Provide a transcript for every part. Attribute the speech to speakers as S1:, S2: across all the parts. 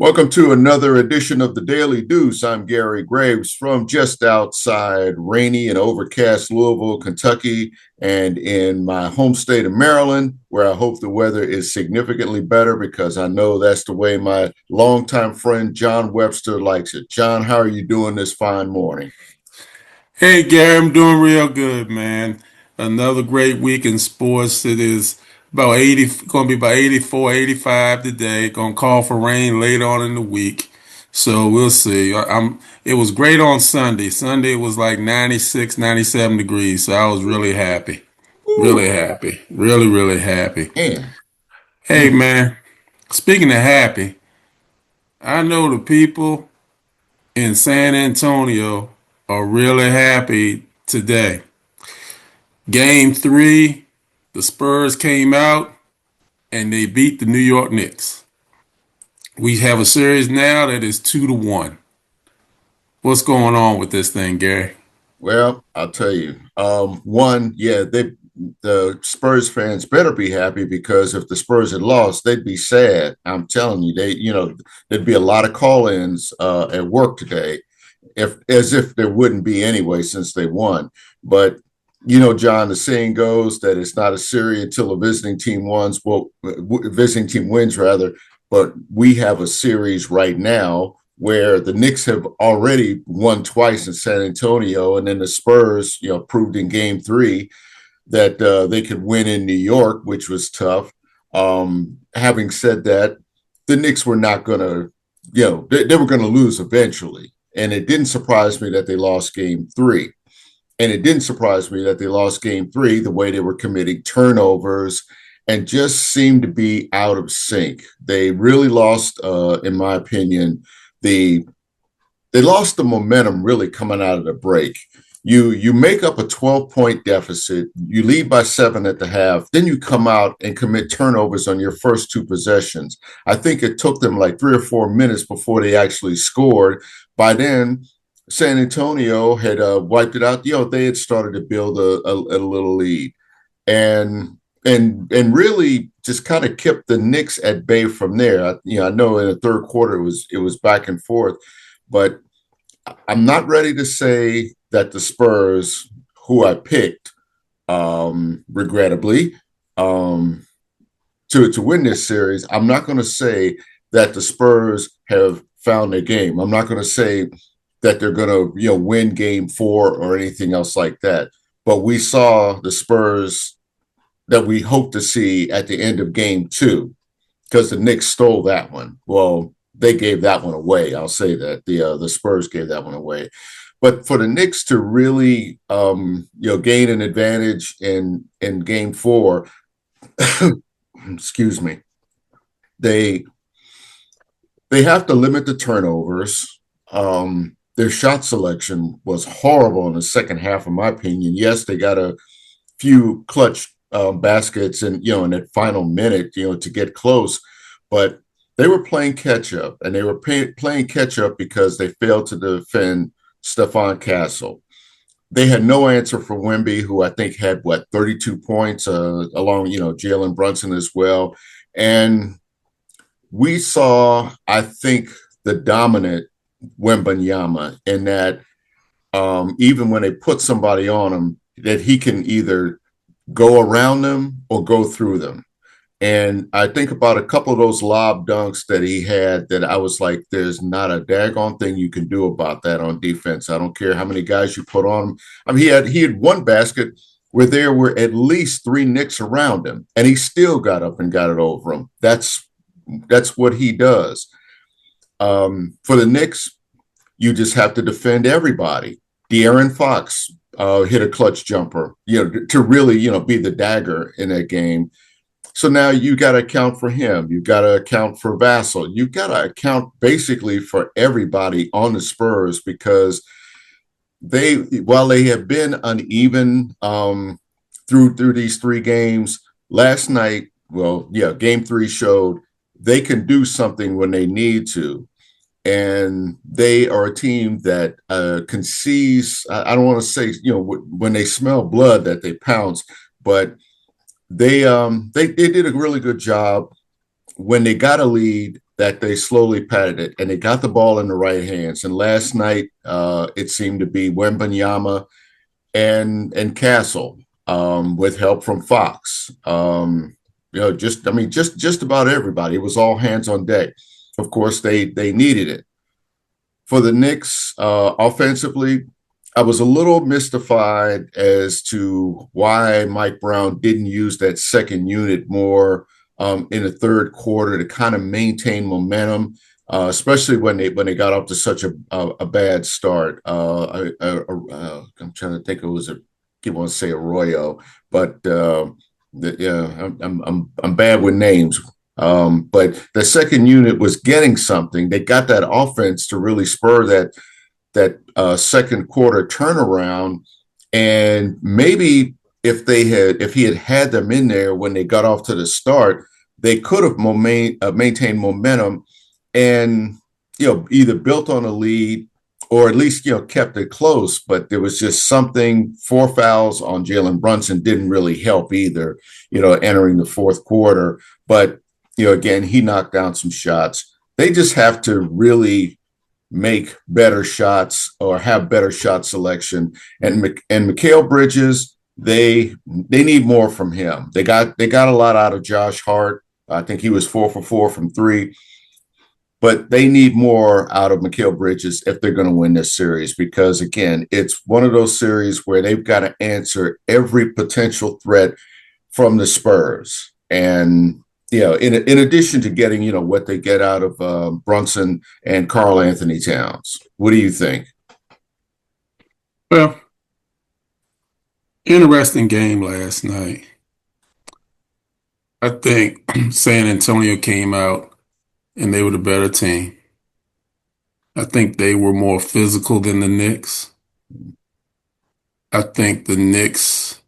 S1: Welcome to another edition of the Daily Deuce. I'm Gary Graves from just outside rainy and overcast Louisville, Kentucky, and in my home state of Maryland, where I hope the weather is significantly better because I know that's the way my longtime friend John Webster likes it. John, how are you doing this fine morning?
S2: Hey Gary, I'm doing real good, man. Another great week in sports. It is about 80, going to be about 84, 85 today. Going to call for rain later on in the week. So we'll see. It was great on Sunday. Sunday it was like 96, 97 degrees. So I was really happy. Really
S1: Woo,
S2: happy. Really, really happy.
S1: man.
S2: Hey man, speaking of happy, I know the people in San Antonio are really happy today. Game three, the Spurs came out and they beat the New York Knicks. We have a series now that is 2-1. What's going on with this thing, Gary?
S1: Well, I'll tell you. One, yeah, the Spurs fans better be happy because if the Spurs had lost, they'd be sad. I'm telling you, there'd be a lot of call-ins at work today, if as if there wouldn't be anyway since they won. But John, the saying goes that it's not a series until a visiting team wins. Well, visiting team wins rather. But we have a series right now where the Knicks have already won twice in San Antonio, and then the Spurs, proved in Game Three that they could win in New York, which was tough. Having said that, the Knicks were not going to, they were going to lose eventually, and it didn't surprise me that they lost Game Three. And it didn't surprise me that they lost Game Three the way they were committing turnovers and just seemed to be out of sync. They really lost, in my opinion, the they lost the momentum really coming out of the break. You make up a 12-point deficit, you lead by 7 at the half, then you come out and commit turnovers on your first two possessions. I think it took them like 3 or 4 minutes before they actually scored. By then, San Antonio had wiped it out. They had started to build a little lead, and really just kind of kept the Knicks at bay from there. I know in the third quarter it was back and forth, but I'm not ready to say that the Spurs, who I picked, regrettably, to win this series, I'm not going to say that the Spurs have found their game. I'm not going to say that they're going to win Game Four or anything else like that. But we saw the Spurs that we hope to see at the end of Game Two because the Knicks stole that one. Well, they gave that one away. I'll say that the Spurs gave that one away. But for the Knicks to really gain an advantage in Game Four, excuse me, they they have to limit the turnovers. Their shot selection was horrible in the second half, in my opinion. Yes, they got a few clutch baskets and in that final minute, to get close, but they were playing catch up, and they were playing catch up because they failed to defend Stephon Castle. They had no answer for Wemby, who I think had 32 points, along Jalen Brunson as well, and we saw, I think, the dominant Wembanyama in that even when they put somebody on him, that he can either go around them or go through them. And I think about a couple of those lob dunks that he had that I was like, there's not a daggone thing you can do about that on defense. I don't care how many guys you put on him. I mean, he had one basket where there were at least 3 Knicks around him, and he still got up and got it over him. That's what he does. For the Knicks, you just have to defend everybody. De'Aaron Fox hit a clutch jumper, to really, be the dagger in that game. So now you got to account for him. You got to account for Vassell. You got to account basically for everybody on the Spurs because while they have been uneven through these 3 games, last night, Game 3 showed they can do something when they need to. And they are a team that concedes. I don't want to say, when they smell blood that they pounce, but they did a really good job when they got a lead. that they slowly patted it, and they got the ball in the right hands. And last night, it seemed to be Wembanyama and Castle, with help from Fox. Just about everybody. It was all hands on deck. Of course, they needed it. For the Knicks, offensively, I was a little mystified as to why Mike Brown didn't use that second unit more in the third quarter to kind of maintain momentum, especially when they got off to such a bad start. I'm trying to think it was a I want to say Arroyo, but yeah, I'm bad with names. But the second unit was getting something. They got that offense to really spur that second quarter turnaround, and maybe if he had them in there when they got off to the start, they could have maintained momentum and either built on a lead or at least kept it close. But there was just something. 4 fouls on Jalen Brunson didn't really help either. Entering the fourth quarter, but again, he knocked down some shots. They just have to really make better shots or have better shot selection. And Mikal Bridges, they need more from him. They got a lot out of Josh Hart. I think he was 4 for 4 from three, but they need more out of Mikal Bridges if they're going to win this series, because again, it's one of those series where they've got to answer every potential threat from the Spurs. And in addition to getting what they get out of Brunson and Karl Anthony Towns. What do you think?
S2: Well, interesting game last night. I think San Antonio came out and they were the better team. I think they were more physical than the Knicks. I think the Knicks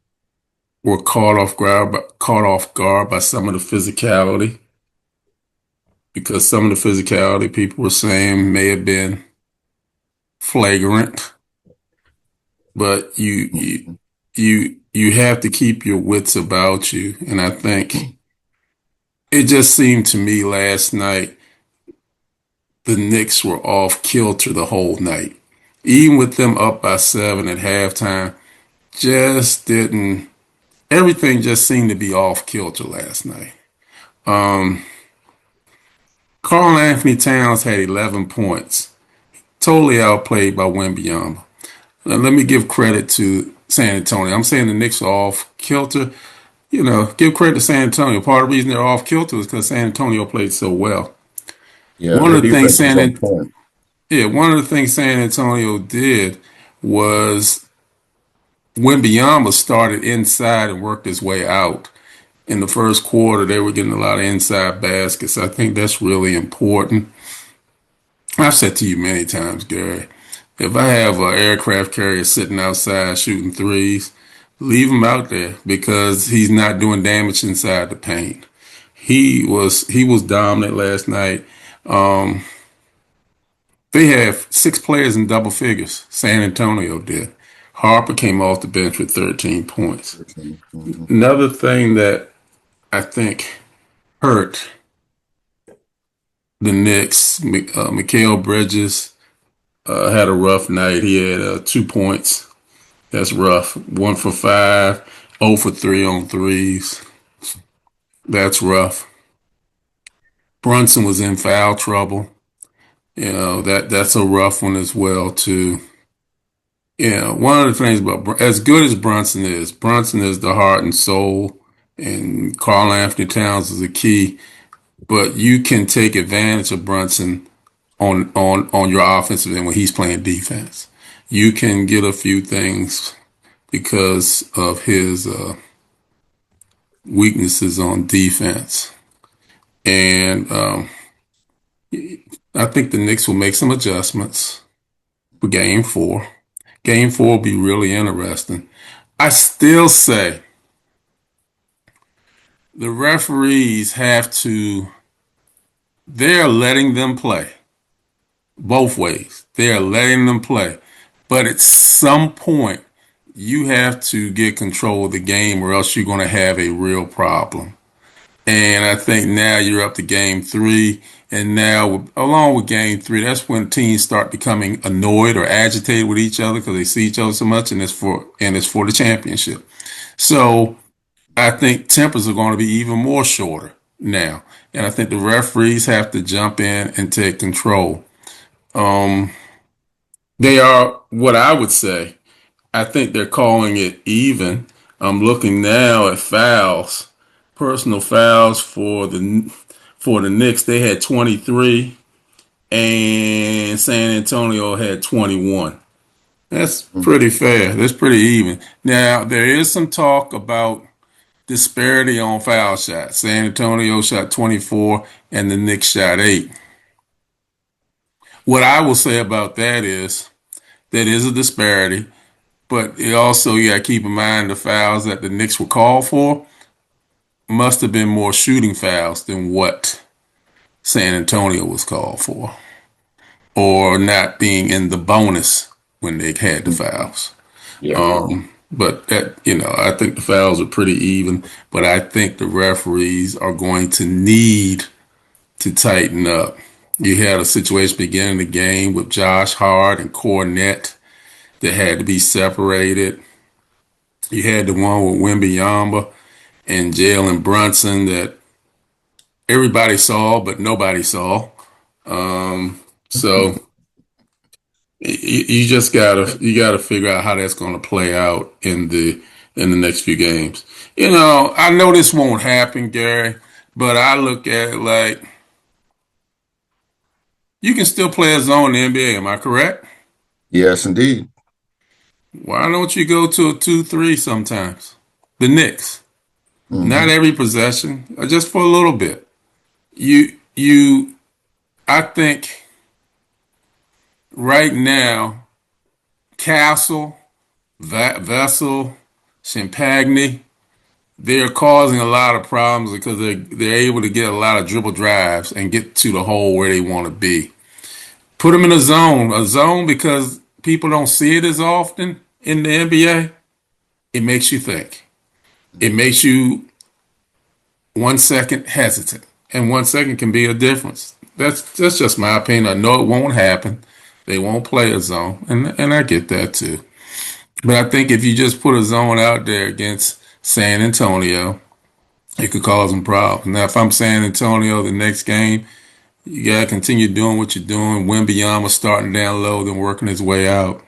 S2: were caught off guard by some of the physicality, because some of the physicality people were saying may have been flagrant. But you have to keep your wits about you, and I think it just seemed to me last night the Knicks were off kilter the whole night. Even with them up by 7 at halftime, just didn't. Everything just seemed to be off kilter last night. Um, Karl Anthony Towns had 11 points, totally outplayed by Wembanyama. Now, let me give credit to San Antonio. I'm saying the Knicks are off kilter. Give credit to San Antonio. Part of the reason they're off kilter is because San Antonio played so well.
S1: Yeah,
S2: One
S1: their
S2: of the things
S1: defense was
S2: San
S1: on
S2: An-
S1: point.
S2: yeah, one of the things San Antonio did was Wembanyama started inside and worked his way out. In the first quarter, they were getting a lot of inside baskets. I think that's really important. I've said to you many times, Gary, if I have an aircraft carrier sitting outside shooting threes, leave him out there because he's not doing damage inside the paint. He was dominant last night. Um, they have 6 players in double figures. San Antonio did. Harper came off the bench with 13 points.
S1: Mhm.
S2: Another thing that I think hurt the Knicks, Mikal Bridges had a rough night. He had 2 points. That's rough. 1 for 5, 0 for 3 on threes. That's rough. Brunson was in foul trouble. That's a rough one as well too. One of the things about as good as Brunson is the heart and soul, and Karl Anthony Towns is the key. But you can take advantage of Brunson on your offensive end when he's playing defense. You can get a few things because of his weaknesses on defense. And I think the Knicks will make some adjustments for game four. Game four will be really interesting. I still say the referees they're letting them play both ways. They're letting them play. But at some point, you have to get control of the game or else you're going to have a real problem. And I think now you're up to game three. And now, along with game three, that's when teams start becoming annoyed or agitated with each other because they see each other so much, and it's for the championship. So I think tempers are going to be even more shorter now, and I think the referees have to jump in and take control. Um, they are what I would say. I think they're calling it even. I'm looking now at fouls, personal fouls for the Knicks. They had 23, and San Antonio had 21. That's pretty fair. That's pretty even. Now there is some talk about disparity on foul shots. San Antonio shot 24, and the Knicks shot 8. What I will say about that is a disparity. But it also, you got to keep in mind the fouls that the Knicks were called for must have been more shooting fouls than what San Antonio was called for, or not being in the bonus when they had the fouls.
S1: Yeah.
S2: But I think the fouls are pretty even. But I think the referees are going to need to tighten up. You had a situation beginning the game with Josh Hart and Cornette that had to be separated. You had the one with Wembyamba and Jalen Brunson that everybody saw, but nobody saw. So you gotta figure out how that's going to play out in the next few games. I know this won't happen, Gary, but I look at it like you can still play a zone in the NBA. Am I correct?
S1: Yes, indeed.
S2: Why don't you go to a 2-3 sometimes? The Knicks, not
S1: Hmm.
S2: every possession, just for a little bit. You, I think right now, Castle, Vessel, Champagne, they're causing a lot of problems because they're able to get a lot of dribble drives and get to the hole where they want to be. Put them in a zone because people don't see it as often in the NBA. It makes you think. It makes you 1 second hesitant, and 1 second can be a difference. That's just my opinion. I know it won't happen. They won't play a zone, and I get that too. But I think if you just put a zone out there against San Antonio, it could cause them problems. Now, if I'm San Antonio, the next game, you gotta continue doing what you're doing. Wembanyama starting down low, then working his way out.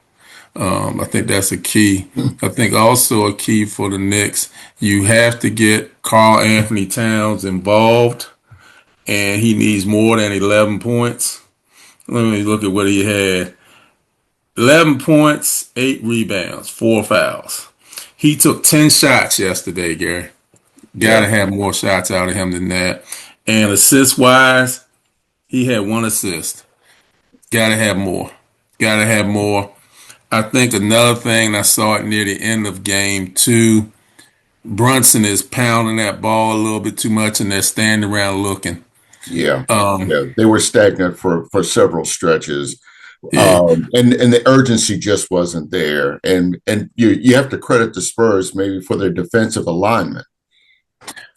S2: I think that's a key. I think also a key for the Knicks, you have to get Karl Anthony Towns involved, and he needs more than 11 points. Let me look at what he had. 11 points, 8 rebounds, 4 fouls. He took 10 shots yesterday, Gary. Got
S1: Yeah.
S2: to have more shots out of him than that. And assist wise, he had 1 assist. Got to have more. Got to have more. I think another thing I saw it near the end of game two, Brunson is pounding that ball a little bit too much, and they're standing around looking.
S1: Yeah.
S2: Um,
S1: Yeah. They were stagnant for several stretches.
S2: yeah,
S1: And the urgency just wasn't there. And you have to credit the Spurs maybe for their defensive alignment.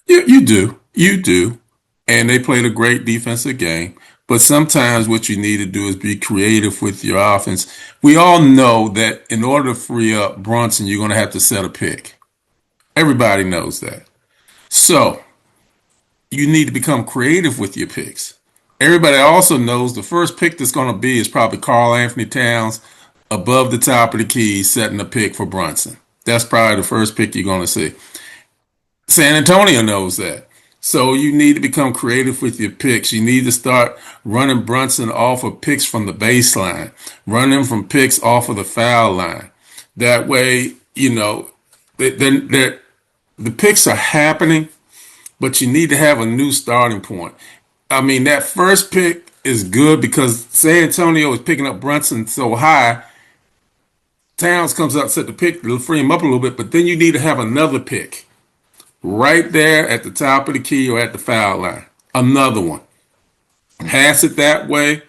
S2: you do, and they played a great defensive game. But sometimes what you need to do is be creative with your offense. We all know that in order to free up Brunson, you're going to have to set a pick. Everybody knows that. So you need to become creative with your picks. Everybody also knows the first pick that's going to be is probably Karl Anthony Towns above the top of the key setting a pick for Brunson. That's probably the first pick you're going to see. San Antonio knows that. So you need to become creative with your picks. You need to start running Brunson off of picks from the baseline, running from picks off of the foul line. That way, the picks are happening, but you need to have a new starting point. I mean, that first pick is good because San Antonio is picking up Brunson so high. Towns comes up, set the pick to free him up a little bit, but then you need to have another pick right there at the top of the key or at the foul line. Another one. Pass it that way.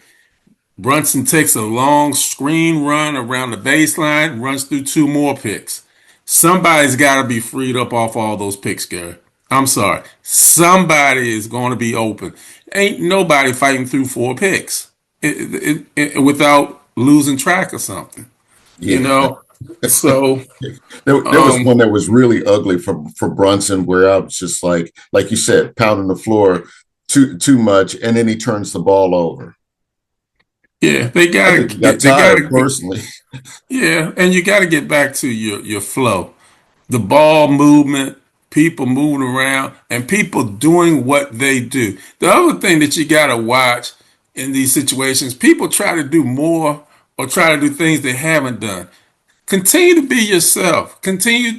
S2: Brunson takes a long screen run around the baseline, runs through 2 more picks. Somebody's got to be freed up off all those picks, Gary. I'm sorry. Somebody is going to be open. Ain't nobody fighting through four picks without losing track of something, you
S1: Yeah.
S2: know? So,
S1: There was
S2: um,
S1: one that was really ugly for Brunson where I was just like you said, pounding the floor too much, and then he turns the ball over.
S2: yeah,
S1: I think he got
S2: they
S1: tired
S2: gotta,
S1: personally.
S2: yeah, and you gotta get back to your flow. The ball movement, people moving around, and people doing what they do. The other thing that you got to watch in these situations, people try to do more or try to do things they haven't done. Continue to be yourself. Continue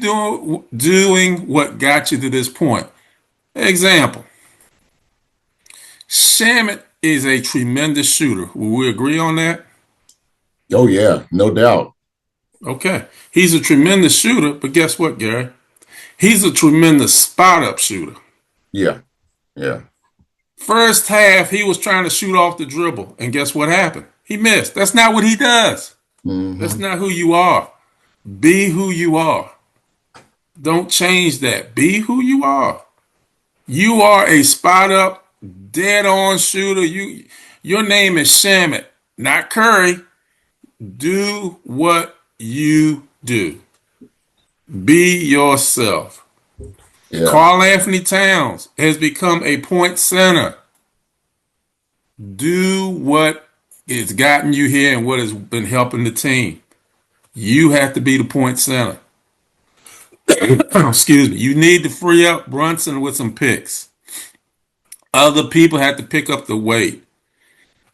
S2: doing what got you to this point. Example, Shamit is a tremendous shooter. Will we agree on that?
S1: Oh yeah, no doubt.
S2: Okay. He's a tremendous shooter, but guess what, Gary? He's a tremendous spot up shooter.
S1: Yeah, yeah.
S2: First half, he was trying to shoot off the dribble, and guess what happened? He missed. That's not what he does. That's
S1: Hmm.
S2: not who you are. Be who you are. Don't change that. Be who you are. You are a spot up, dead on shooter. Your name is Shamit, not Curry. Do what you do. Be yourself.
S1: Yeah,
S2: Carl Anthony Towns has become a point center. Do what has gotten you here and what has been helping the team. You have to be the point center. Excuse me. You need to free up Brunson with some picks. Other people have to pick up the weight.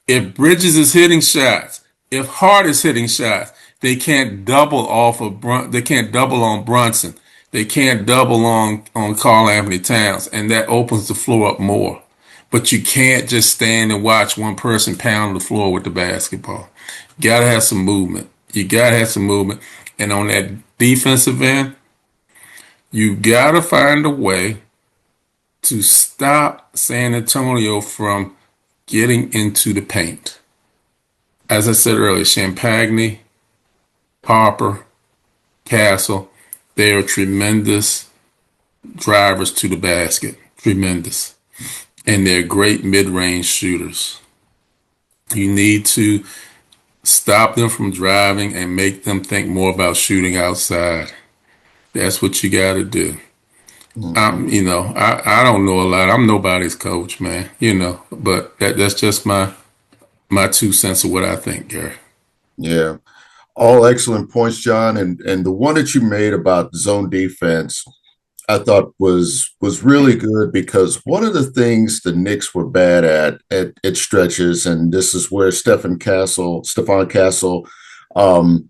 S2: If Bridges is hitting shots, if Hart is hitting shots, they can't double off of they can't double on Brunson. They can't double on Carl Anthony Towns, and that opens the floor up more. But you can't just stand and watch one person pound the floor with the basketball. You gotta have some movement. You gotta have some movement. And on that defensive end, you gotta find a way to stop San Antonio from getting into the paint. As I said earlier, Champagne, Harper, Castle, they are tremendous drivers to the basket. Tremendous. And they're great mid range shooters. You need to stop them from driving and make them think more about shooting outside. That's what you got to do.
S1: hmm
S2: I don't know a lot. I'm nobody's coach, man. But that's just my 2 cents of what I think, Gary.
S1: yeah. All excellent points, John. And the one that you made about zone defense, I thought was really good because one of the things the Knicks were bad at stretches, and this is where Stefan Castle, um,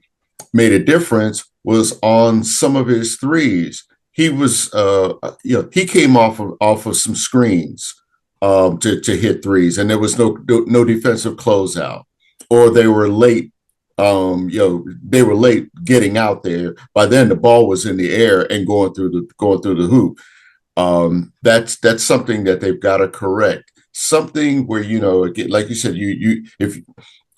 S1: made a difference, was on some of his threes. He was, he came off of some screens to hit threes, and there was no defensive closeout, or they were late. They were late getting out there. By then, the ball was in the air and going through the hoop. That's something that they've got to correct. Something where like you said, you if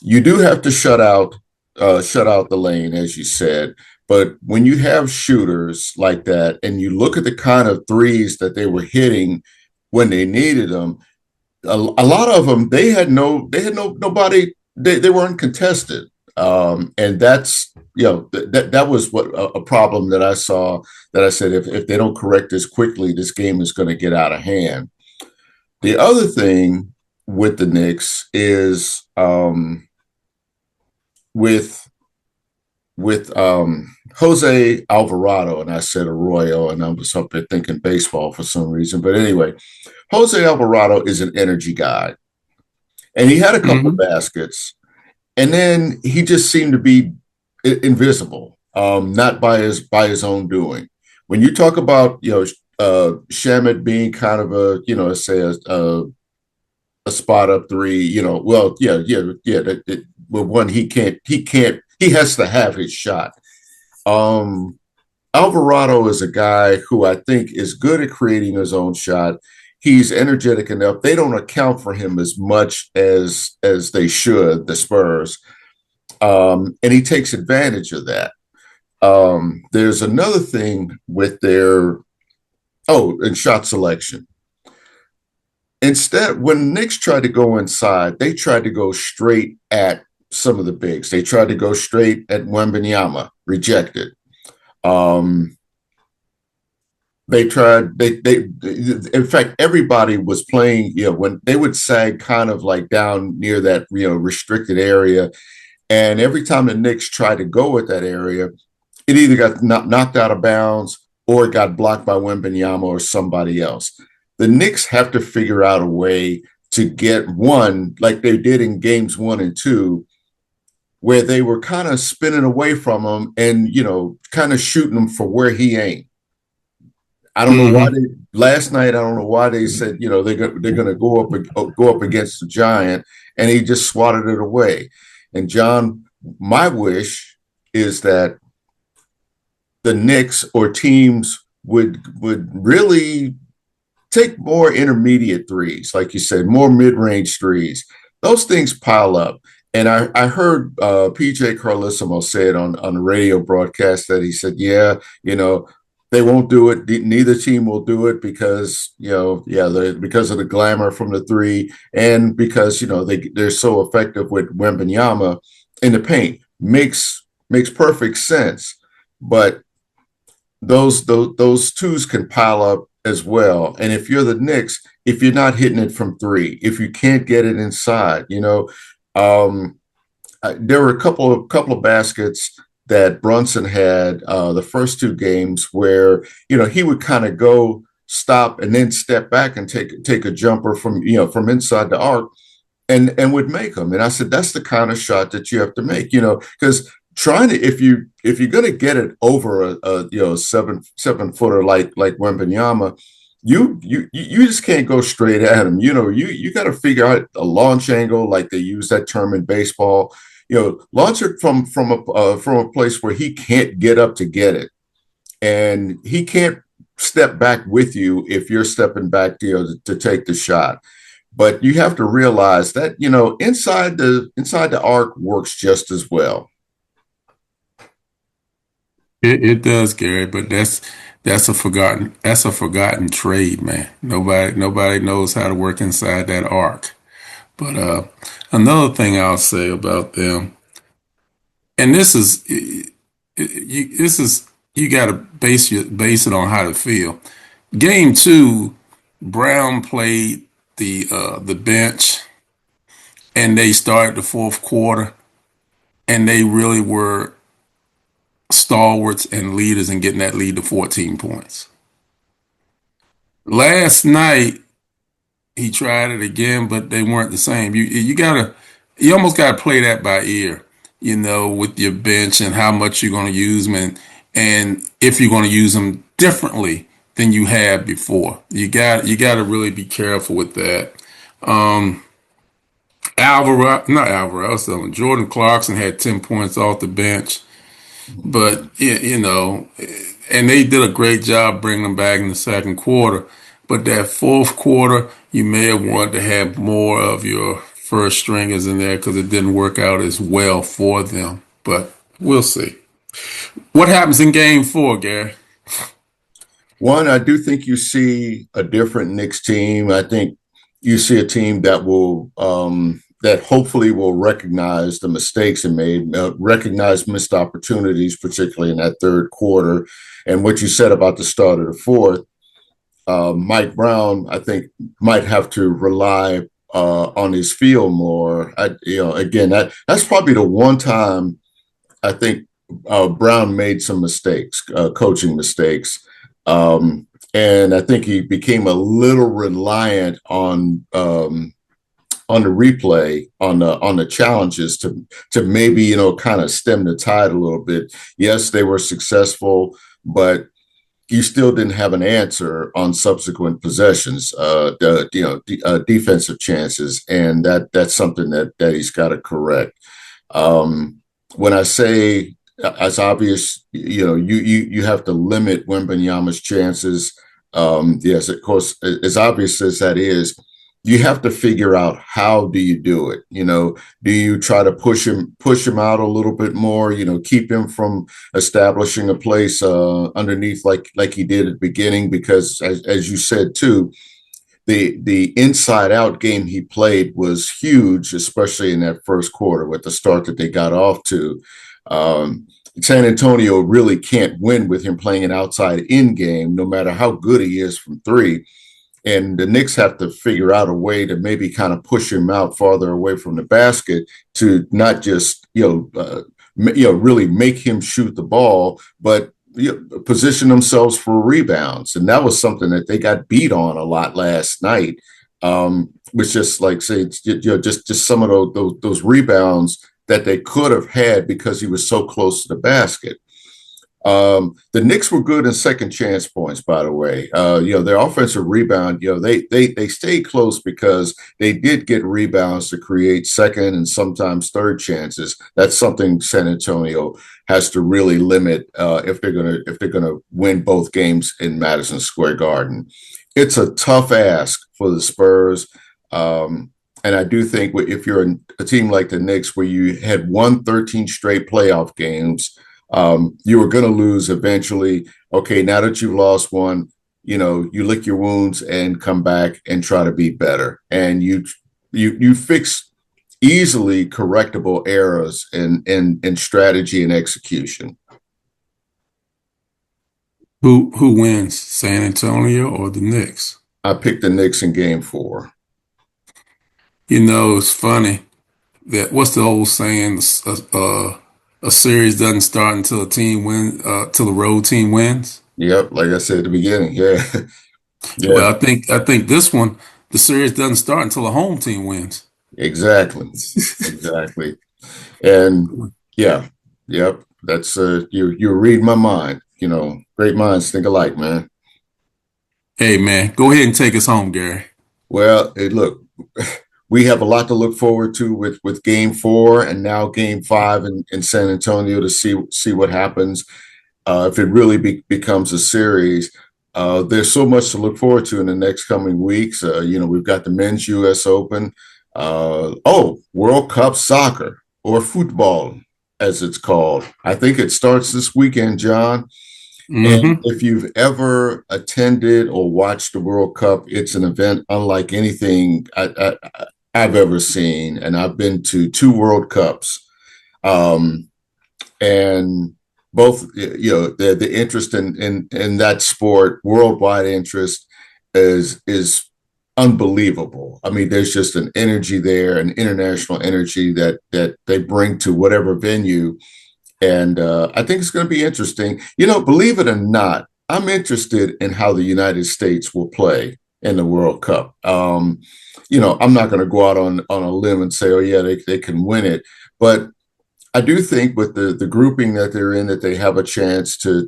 S1: you do have to shut out the lane, as you said. But when you have shooters like that, and you look at the kind of threes that they were hitting when they needed them, a lot of them they had nobody. They weren't contested, and that's that was what a problem that I saw. That I said if they don't correct this quickly, this game is going to get out of hand. The other thing with the Knicks is with Jose Alvarado, and I said Arroyo, and I was up there thinking baseball for some reason. But anyway, Jose Alvarado is an energy guy, and he had a couple of
S2: Mm-hmm.
S1: baskets, and then he just seemed to be invisible, not by his own doing. When you talk about Shamit being kind of say a spot up three, well, yeah. Well, one he has to have his shot. Um, Alvarado is a guy who I think is good at creating his own shot. He's energetic enough. They don't account for him as much as they should, the Spurs, and he takes advantage of that. There's another thing with Oh, and shot selection. Instead, when Knicks tried to go inside, they tried to go straight at some of the bigs. They tried to go straight at Wembanyama, rejected. Um, they tried. They. In fact, everybody was playing. When they would sag kind of like down near that restricted area, and every time the Knicks tried to go at that area, it either got knocked out of bounds or it got blocked by Wembanyama or somebody else. The Knicks have to figure out a way to get one, like they did in games 1 and 2, where they were kind of spinning away from him and, kind of shooting him for where he ain't. I don't know why
S2: Mm-hmm.
S1: last night. I don't know why they said they're going to go up against the Giant, and he just swatted it away. And John, my wish is that the Knicks or teams would really take more intermediate threes, like you said, more mid-range threes. Those things pile up. And I heard PJ Carlissimo say it on the radio broadcast that he said, yeah, they won't do it. Neither team will do it because, because of the glamour from the three and because, they're so effective with Wembanyama in the paint. Makes perfect sense. But those twos can pile up as well. And if you're the Knicks, if you're not hitting it from three, if you can't get it inside, um, there were a couple of baskets that Brunson had the first two games where he would kind of go stop and then step back and take a jumper from inside the arc and would make them. And I said that's the kind of shot that you have to make, because trying to if you're going to get it over a 7 footer like Wembanyama, you just can't go straight at him. You got to figure out a launch angle, like they use that term in baseball. Launch it from a place where he can't get up to get it, and he can't step back with you if you're stepping back to take the shot. But you have to realize that inside the arc works just as well.
S2: It does, Gary, but that's a forgotten trade, man. Nobody knows how to work inside that arc. But another thing I'll say about them, and you got to base it on how to feel. Game two, Brown played the bench, and they started the fourth quarter, and they really were stalwarts and leaders in getting that lead to 14 points. Last night he tried it again, but they weren't the same. You almost gotta play that by ear, with your bench and how much you're gonna use them and if you're gonna use them differently than you have before. You got to really be careful with that. Um, not Alvarado, Jordan Clarkson had 10 points off the bench. But and they did a great job bringing them back in the second quarter. But that fourth quarter, you may have wanted to have more of your first stringers in there because it didn't work out as well for them. But we'll see. What happens in game four, Gary?
S1: One, I do think you see a different Knicks team. I think you see a team that hopefully will recognize the mistakes it made, recognize missed opportunities, particularly in that third quarter. And what you said about the start of the fourth, Mike Brown, I think, might have to rely on his field more. Again, that's probably the one time I think Brown made some mistakes, coaching mistakes. And I think he became a little reliant on the replay on the challenges to maybe kind of stem the tide a little bit. Yes, they were successful, but you still didn't have an answer on subsequent possessions, defensive chances, and that's something that he's got to correct. When I say it's obvious, you have to limit Wembanyama's chances. Yes, of course, as obvious as that is, you have to figure out how do you do it. Do you try to push him out a little bit more? Keep him from establishing a place underneath like he did at the beginning, because as you said too, the inside out game he played was huge, especially in that first quarter with the start that they got off to. San Antonio really can't win with him playing an outside in game, no matter how good he is from three. And the Knicks have to figure out a way to maybe kind of push him out farther away from the basket to not just really make him shoot the ball, but position themselves for rebounds. And that was something that they got beat on a lot last night. Was just like say just some of those rebounds that they could have had because he was so close to the basket. The Knicks were good in second chance points, by the way. Their offensive rebound, they stayed close because they did get rebounds to create second and sometimes third chances. That's something San Antonio has to really limit if they're gonna win both games in Madison Square Garden. It's a tough ask for the Spurs. And I do think if you're a team like the Knicks, where you had won 13 straight playoff games, you were going to lose eventually. Okay, now that you've lost one, you lick your wounds and come back and try to be better. And you fix easily correctable errors in strategy and execution.
S2: Who wins, San Antonio or the Knicks?
S1: I picked the Knicks in Game 4.
S2: It's funny that what's the old saying? A series doesn't start until till the road team wins.
S1: Yep, like I said at the beginning. Yeah, yeah,
S2: Well, I think this one, the series doesn't start until the home team wins.
S1: exactly, exactly. And yeah, yep. That's you read my mind. Great minds think alike, man.
S2: Hey man, go ahead and take us home, Gary.
S1: Well, look, we have a lot to look forward to with Game 4 and now Game 5 in San Antonio to see what happens if it really becomes a series. There's so much to look forward to in the next coming weeks. We've got the men's U.S. Open. World Cup soccer, or football, as it's called. I think it starts this weekend, John. And
S2: Hmm.
S1: if you've ever attended or watched the World Cup, it's an event unlike anything I've ever seen. And I've been to two World Cups. Um, and both, the interest in that sport, worldwide interest, is unbelievable. I mean, there's just an energy there, an international energy that they bring to whatever venue. And I think it's going to be interesting. Believe it or not, I'm interested in how the United States will play in the World Cup. I'm not going to go out on a limb and say, oh yeah, they can win it, but I do think with the grouping that they're in, that they have a chance to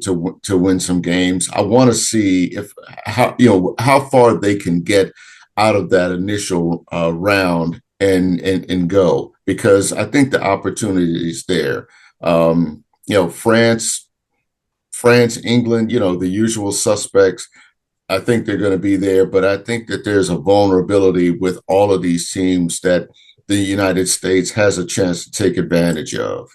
S1: win some games. I want to see if how far they can get out of that initial round and go, because I think the opportunity is there. France, England, the usual suspects. I think they're going to be there, but I think that there's a vulnerability with all of these teams that the United States has a chance to take advantage of.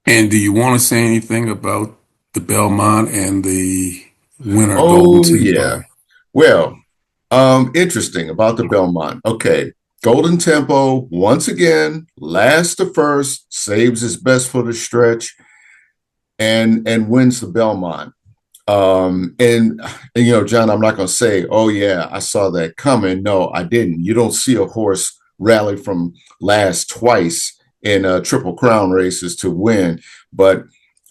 S2: And do you want to say anything about the Belmont and the winner Golden
S1: Oh yeah.
S2: Tempo?
S1: Well, interesting about the Belmont. Okay. Golden Tempo, once again, last to first, saves his best for the stretch and wins the Belmont. And John, I'm not going to say, oh yeah, I saw that coming. No, I didn't. You don't see a horse rally from last twice in Triple Crown races to win, but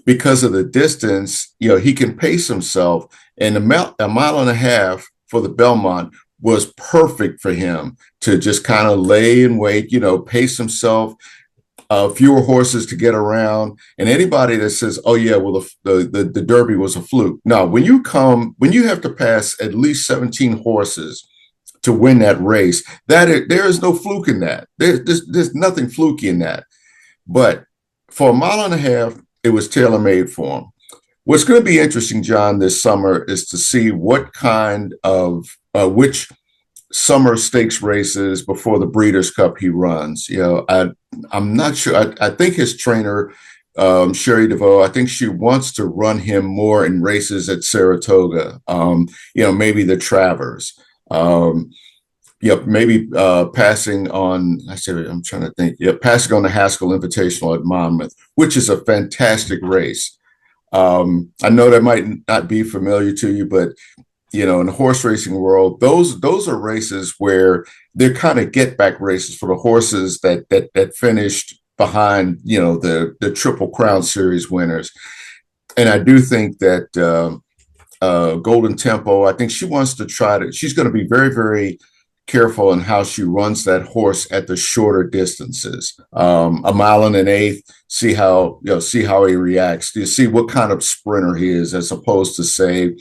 S1: because of the distance, he can pace himself, and a mile and a half for the Belmont was perfect for him to just kind of lay and wait, pace himself, fewer horses to get around. And anybody that says, "Oh yeah, well the Derby was a fluke," no. When you have to pass at least 17 horses to win that race, there is no fluke in that. There's nothing fluky in that. But for a mile and a half, it was tailor made for him. What's going to be interesting, John, this summer is to see what kind of which summer stakes races before the Breeders' Cup he runs. I'm not sure. I think his trainer, Sherry DeVoe, I think she wants to run him more in races at Saratoga. Maybe the Travers. Maybe passing on. I'm trying to think. Yeah, passing on the Haskell Invitational at Monmouth, which is a fantastic race. I know that might not be familiar to you, but in the horse racing world, those are races where they're kind of get back races for the horses that finished behind, the Triple Crown Series winners. And I do think that Golden Tempo, I think she wants to she's going to be very, very careful in how she runs that horse at the shorter distances. A mile and an eighth, see how he reacts. Do you see what kind of sprinter he is, as opposed to, say,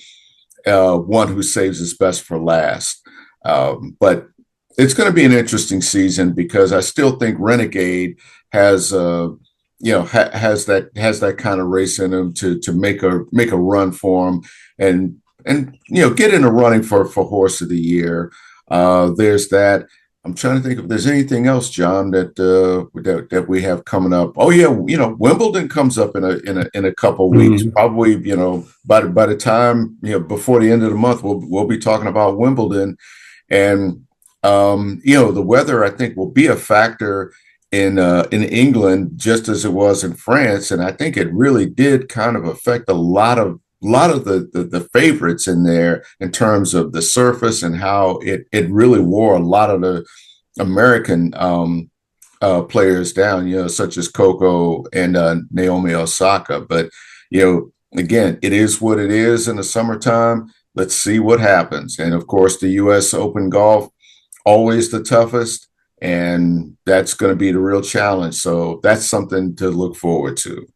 S1: one who saves his best for last. But it's going to be an interesting season, because I still think Renegade has has that kind of race in him to make a run for him, and get in a running for horse of the year. There's that. I'm trying to think if there's anything else, John, that we have coming up. Oh yeah, Wimbledon comes up in a couple of weeks.
S2: Mm.
S1: Probably, by the time, before the end of the month, we'll be talking about Wimbledon. And the weather, I think, will be a factor in England, just as it was in France. And I think it really did kind of affect a lot of the favorites in there, in terms of the surface, and how it really wore a lot of the American players down, such as Coco and Naomi Osaka. But, again, it is what it is in the summertime. Let's see what happens. And of course, the U.S. Open golf, always the toughest, and that's going to be the real challenge. So that's something to look forward to.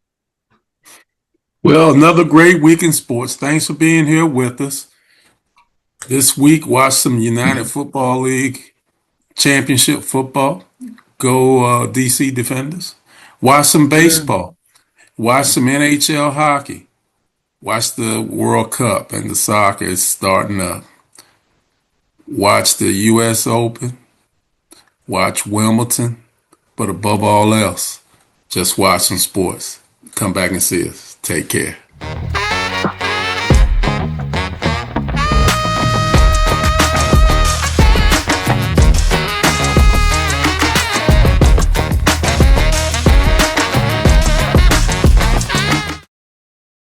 S2: Well, another great week in sports. Thanks for being here with us. This week, watch some United Football League championship football. Go DC Defenders. Watch some
S1: Yeah.
S2: baseball. Watch some NHL hockey. Watch the World Cup and the soccer is starting up. Watch the U.S. Open. Watch Wimbledon. But above all else, just watch some sports. Come back and see us. Take care.